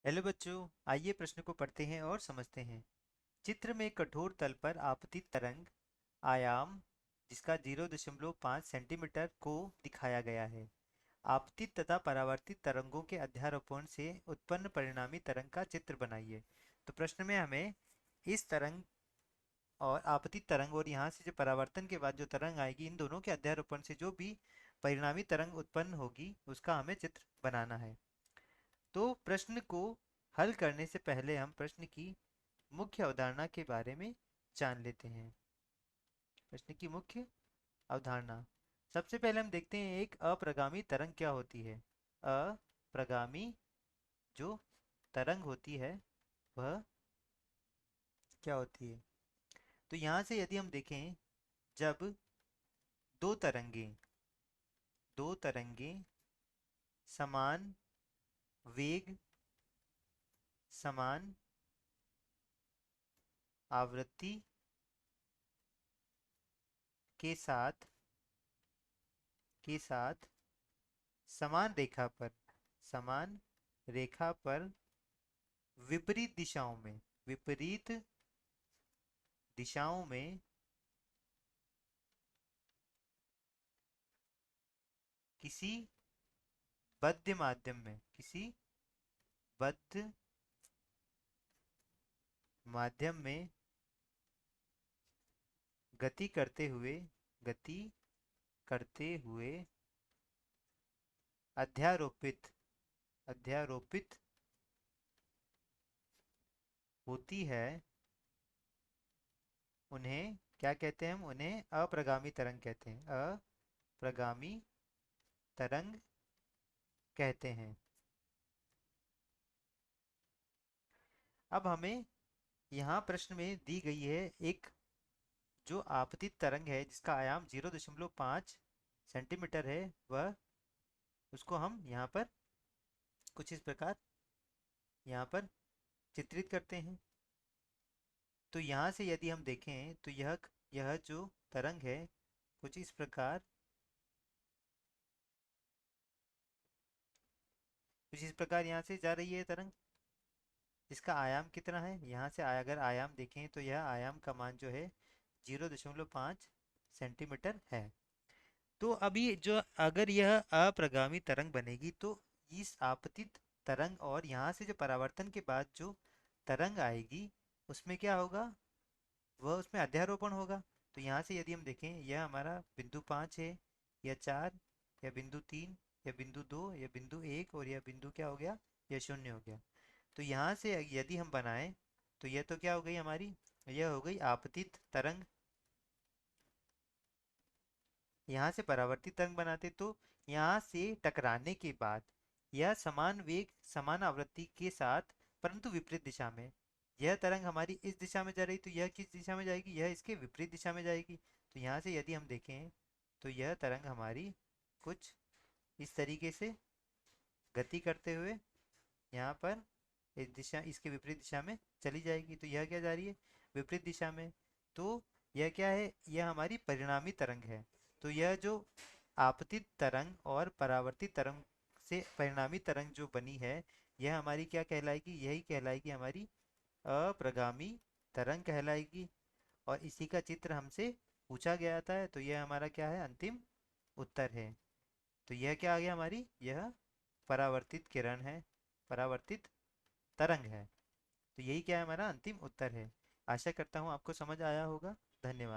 Hello बच्चों, आइए प्रश्न को पढ़ते हैं और समझते हैं। चित्र में कठोर तल पर आपतित तरंग आयाम जिसका 0.5 सेंटीमीटर को दिखाया गया है। आपतित तथा परावर्तित तरंगों के अध्यारोपण से उत्पन्न परिणामी तरंग का चित्र बनाइए। तो प्रश्न में हमें इस तरंग और आपतित तरंग और यहाँ से जो परावर्तन के बाद जो तरंग आएगी, इन दोनों के अध्यारोपण से जो भी परिणामी तरंग उत्पन्न होगी उसका हमें चित्र बनाना है। तो प्रश्न को हल करने से पहले हम प्रश्न की मुख्य अवधारणा के बारे में जान लेते हैं। प्रश्न की मुख्य अवधारणा, सबसे पहले हम देखते हैं एक अप्रगामी तरंग क्या होती है। अप्रगामी जो तरंग होती है वह क्या होती है। तो यहाँ से यदि हम देखें, जब दो तरंगें समान वेग, समान आवृत्ति के साथ समान रेखा पर विपरीत दिशाओं में किसी किसी बद्ध माध्यम में गति करते हुए अध्यारोपित होती है, उन्हें क्या कहते हैं। हम उन्हें अप्रगामी तरंग कहते हैं। अप्रगामी तरंग कहते हैं। अब हमें यहाँ प्रश्न में दी गई है एक जो आपतित तरंग है जिसका आयाम 0.5 सेंटीमीटर है, वह उसको हम यहाँ पर कुछ इस प्रकार यहाँ पर चित्रित करते हैं। तो यहाँ से यदि हम देखें तो यह जो तरंग है कुछ इस प्रकार यहाँ से जा रही है तरंग। इसका आयाम कितना है, यहाँ से अगर आयाम देखें तो यह आयाम का मान जो है 0.5 सेंटीमीटर है। तो अभी जो अगर यह अप्रगामी तरंग बनेगी तो इस आपतित तरंग और यहाँ से जो परावर्तन के बाद जो तरंग आएगी उसमें क्या होगा, वह उसमें अध्यारोपण होगा। तो यहाँ से यदि हम देखें, यह हमारा बिंदु 5 है, या 4, या बिंदु 3, या बिंदु 2, या बिंदु 1, और यह बिंदु क्या हो गया, यह 0 हो गया। तो यहाँ से यदि हम बनाएं तो यह तो क्या हो गई हमारी, यह हो गई आपतित तरंग। यहाँ से परावर्तित तरंग बनाते तो यहाँ से टकराने के बाद यह समान वेग समान आवृत्ति के साथ परंतु विपरीत दिशा में, यह तरंग हमारी इस दिशा में जा रही तो यह किस दिशा में जाएगी, यह इसके विपरीत दिशा में जाएगी। तो यहाँ से यदि हम देखें तो यह तरंग हमारी कुछ इस तरीके से गति करते हुए यहाँ पर इस दिशा इसके विपरीत दिशा में चली जाएगी। तो यह क्या जा रही है, विपरीत दिशा में। तो यह क्या है, यह हमारी परिणामी तरंग है। तो यह जो आपतित तरंग और परावर्तित तरंग से परिणामी तरंग जो बनी है, यह हमारी क्या कहलाएगी, यही कहलाएगी हमारी अप्रगामी तरंग कहलाएगी। और इसी का चित्र हमसे पूछा गया था, तो यह हमारा क्या है, अंतिम उत्तर है। तो यह क्या आ गया हमारी, यह परावर्तित किरण है, परावर्तित तरंग है। तो यही क्या है, हमारा अंतिम उत्तर है। आशा करता हूँ आपको समझ आया होगा। धन्यवाद।